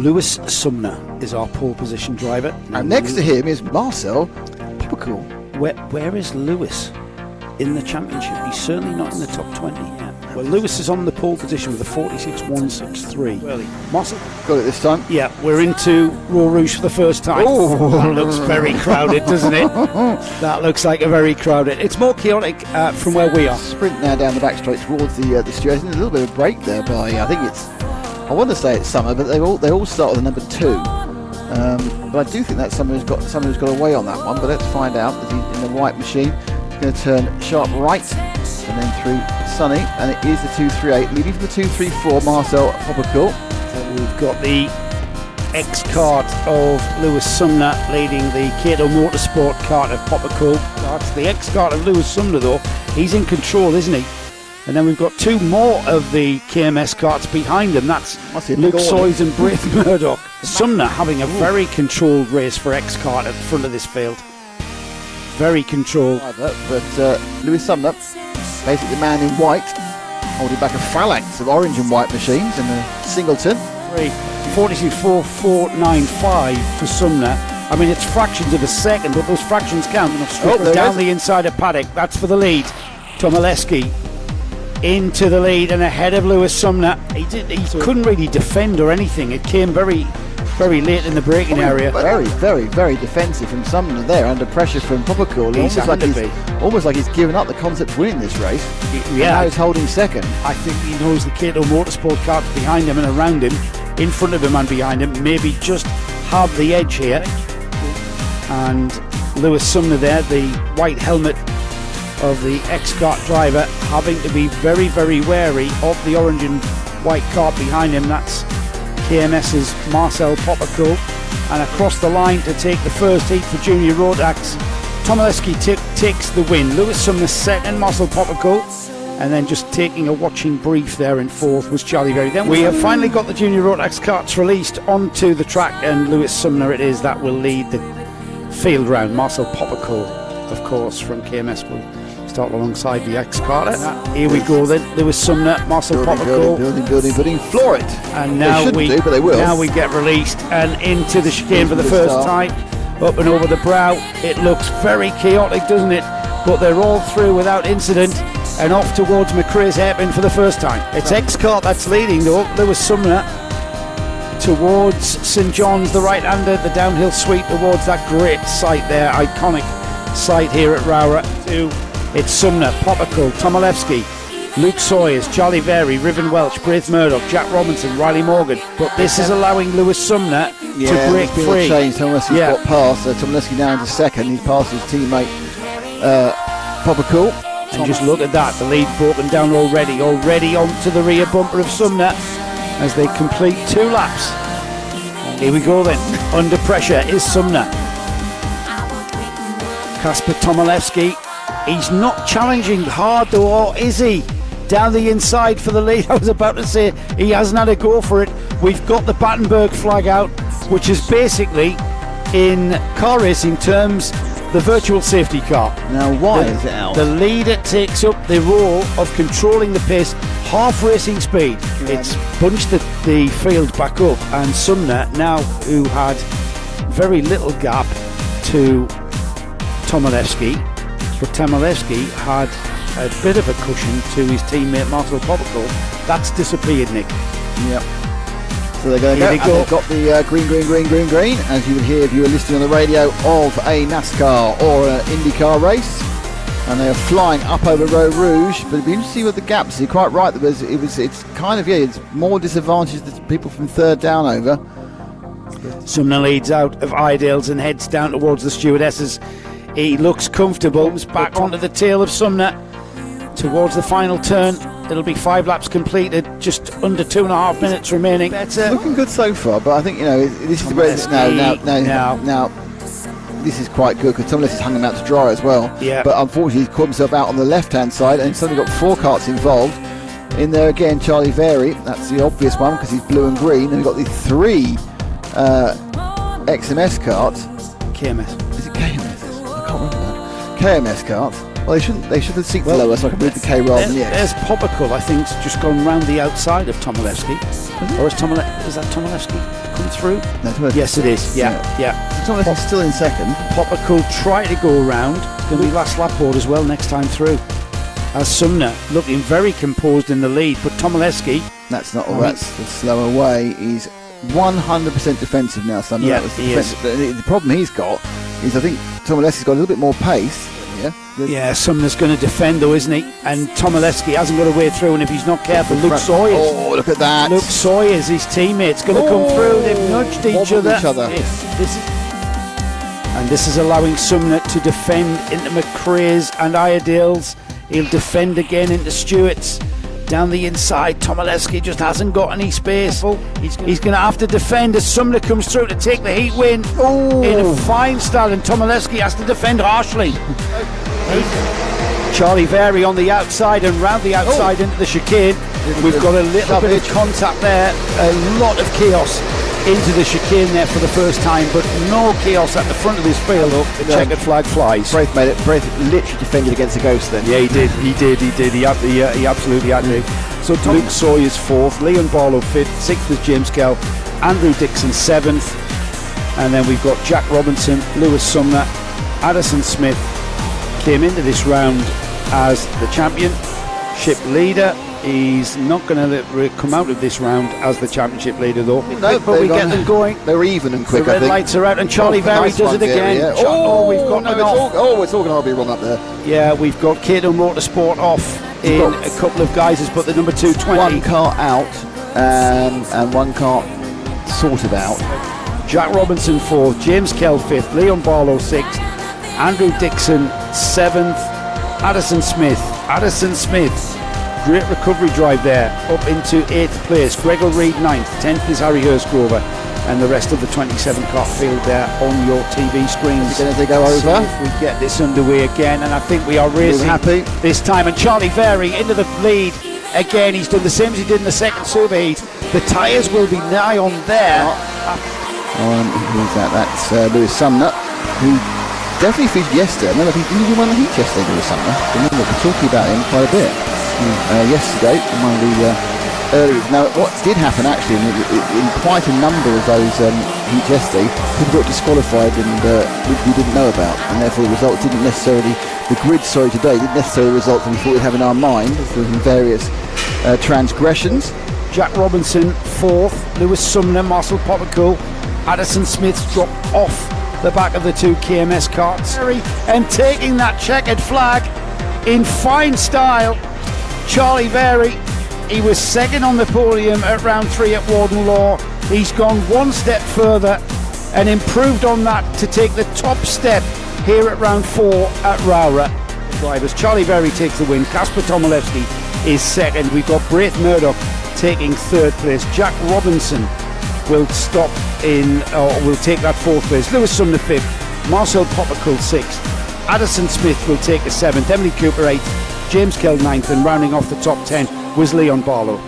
Lewis Sumner is our pole position driver. And next to him is Marcel Poppercool. Where is Lewis in the championship? He's certainly not in the top 20 yet. Well, Lewis is on the pole position with a 46.163. Really? Marcel? Got it this time. Yeah, we're into Rowrah for the first time. Oh. That looks very crowded, doesn't it? That looks like a very crowded. It's more chaotic from where we are. Sprint now down the back straight towards the stewards. There's a little bit of a break there by, I think it's, I want to say it's Sumner, but they all start with the number 2. But I do think that Sumner's got away on that one. But let's find out. As he's in the white machine, he's going to turn sharp right and then through Sunny, and it is the 238 leading from the 234. Marcel Poppercool. So we've got the X-kart of Lewis Sumner leading the Kato Motorsport kart of Poppercool. That's the X-kart of Lewis Sumner, though. He's in control, isn't he? And then we've got 2 more of the KMS karts behind him. That's Luke Soyes and Braith Murdoch. Sumner having a very controlled race for X-kart at the front of this field. Very controlled. But Lewis Sumner, basically the man in white, holding back a phalanx of orange and white machines in a singleton. 46.4495 for Sumner. I mean, it's fractions of a second, but those fractions count. Down the inside of paddock. That's for the lead. Tomaszewski into the lead and ahead of Lewis Sumner. He couldn't really defend or anything. It came very, very late in the braking area. Very, very, very defensive from Sumner there, under pressure from Poppercool. Almost like he's given up the concept of winning this race. Yeah, now he's holding second. I think he knows the Kato Motorsport karts behind him and around him, in front of him and behind him, maybe just have the edge here. And Lewis Sumner there, the white helmet of the X-kart driver, having to be very, very wary of the orange and white kart behind him. That's KMS's Marcel Poppercool. And across the line to take the first heat for Junior Rotax, Tomaszewski takes the win. Lewis Sumner second, Marcel Poppercool, and then just taking a watching brief there in fourth was Charlie Berry. Then we have finally got the Junior Rotax karts released onto the track, and Lewis Sumner it is that will lead the field round. Marcel Poppercool, of course, from KMS will start alongside the X-kart. Here we go then. Lewis Sumner, Marcel Poppercool. Building, floor it. And now we get released and into the chicane for the first time. Up and over the brow. It looks very chaotic, doesn't it? But they're all through without incident and off towards McRae's hairpin for the first time. It's X-kart that's leading though. Lewis Sumner towards St John's, the right-hander, the downhill sweep towards that great site there, iconic site here at Rowrah. It's Sumner, Poppercool, Tomaszewski, Luke Soyes, Charlie Berry, Riven Welch, Braith Murdoch, Jack Robinson, Riley Morgan. But this is allowing Lewis Sumner to break free. Tomaszewski's got past. Tomaszewski now into second. He's passed his teammate Poppercool. And just look at that, the lead broken down already onto the rear bumper of Sumner as they complete 2 laps. Here we go then. Under pressure is Sumner. Kasper Tomaszewski. He's not challenging hard though, or is he? Down the inside for the lead. I was about to say he hasn't had a go for it. We've got the Battenberg flag out, which is basically, in car racing terms, the virtual safety car. Now why is it out? The leader takes up the role of controlling the pace, half racing speed. It's bunched the field back up, and Sumner now, who had very little gap to Tomaszewski, but Tomaszewski had a bit of a cushion to his teammate Marcel Poppercool. That's disappeared, Nick. Yep. So they're going to go. They've got the green, as you would hear if you were listening on the radio of a NASCAR or an IndyCar race. And they are flying up over Road Rouge, but it'd be interesting to see what the gaps. You're quite right. It's kind of it's more disadvantaged to people from third down over. Sumner leads out of Iredale's and heads down towards the stewardesses. He looks comfortable. Comes back onto the tail of Sumner towards the final turn. It'll be 5 laps completed, just under 2.5 minutes remaining. It's looking good so far, but I think this is where now. This is quite good because Tomaszewski's hung him out to dry as well. Yeah. But unfortunately, he's caught himself out on the left-hand side, and suddenly got 4 karts involved. In there again, Charlie Berry. That's the obvious one because he's blue and green. And we've got the 3 XMS karts. KMS. Is it KMS? I can't remember that. KMS karts. Well, they should have seeked lower so I can move the K rather than the There's X. Poppicle, I think, just gone round the outside of Tomilewski. Or is that Tomilewski come through? No, Tomilewski. Yes, it is. Yeah. So Tomilewski's still in second. Poppicle try to go around. Going to be last lap board as well next time through. As Sumner looking very composed in the lead, but Tomilewski. That's not all. That's the slower way. He's 100% defensive now, Sumner. Yeah, he is. The problem he's got is I think Tomilewski's got a little bit more pace. Yeah, Sumner's going to defend though, isn't he? And Tomilewski hasn't got a way through, and if he's not careful, Luke Sawyers. Oh, look at that. Luke Sawyers, his teammate's going to come through. They've nudged each other. And this is allowing Sumner to defend into McRae's and Iredale's. He'll defend again into Stewart's. Down the inside, Tomilewski just hasn't got any space. He's going to have to defend as Sumner comes through to take the heat win in a fine style, and Tomilewski has to defend harshly. Charlie Vary on the outside and round the outside into the chicane. We've got a little bit of contact there, a lot of chaos into the chicane there for the first time, but no chaos at the front of this field. The checkered flag flies. Braith made it. Braith literally defended against the ghost then. Yeah, he did. He absolutely had to. So Luke Sawyer's fourth, Leon Barlow fifth, sixth was James Kell, Andrew Dixon seventh, and then we've got Jack Robinson, Lewis Sumner, Addison Smith came into this round as the championship leader. He's not going to come out of this round as the championship leader, though. No, but we get them going. They were even and quick. The red lights are out, and Charlie Vary does it again. We've got it's all going to be wrong up there. Yeah, we've got Cato Motorsport off in a couple of guises, but the number 220. One car out and one car sorted out. Jack Robinson fourth, James Kell fifth, Leon Barlow sixth, Andrew Dixon seventh, Addison Smith. Great recovery drive there, up into 8th place. Gregor Reed 9th, 10th is Harry Hurstgrover, and the rest of the 27 car field there on your TV screens. As they go over, so if we get this underway again, and I think we are racing happy this time. And Charlie Vary into the lead again. He's done the same as he did in the second superheat. The tyres will be nigh on there. Who's that? That's Lewis Sumner, who definitely featured yesterday. I remember he won the heat yesterday, Lewis Sumner. I remember talking about him quite a bit. Yesterday, one of the earlier. Now, what did happen actually in quite a number of those heats yesterday, people got disqualified and we didn't know about, and therefore the results didn't necessarily. The grid, today didn't necessarily result that we thought we'd have in our mind through various transgressions. Jack Robinson fourth, Lewis Sumner, Marcel Poppicle, Addison Smith's dropped off the back of the two KMS carts, and taking that checkered flag in fine style. Charlie Vary, he was second on the podium at round 3 at Warden Law. He's gone one step further and improved on that to take the top step here at round 4 at Rowrah. Drivers, Charlie Vary takes the win. Kasper Tomilewski is second. We've got Braith Murdoch taking third place. Jack Robinson will take that fourth place. Lewis Sumner fifth. Marcel Poppicle sixth. Addison Smith will take a seventh. Emily Cooper eighth. James Kell 9th, and rounding off the top 10 was Leon Barlow.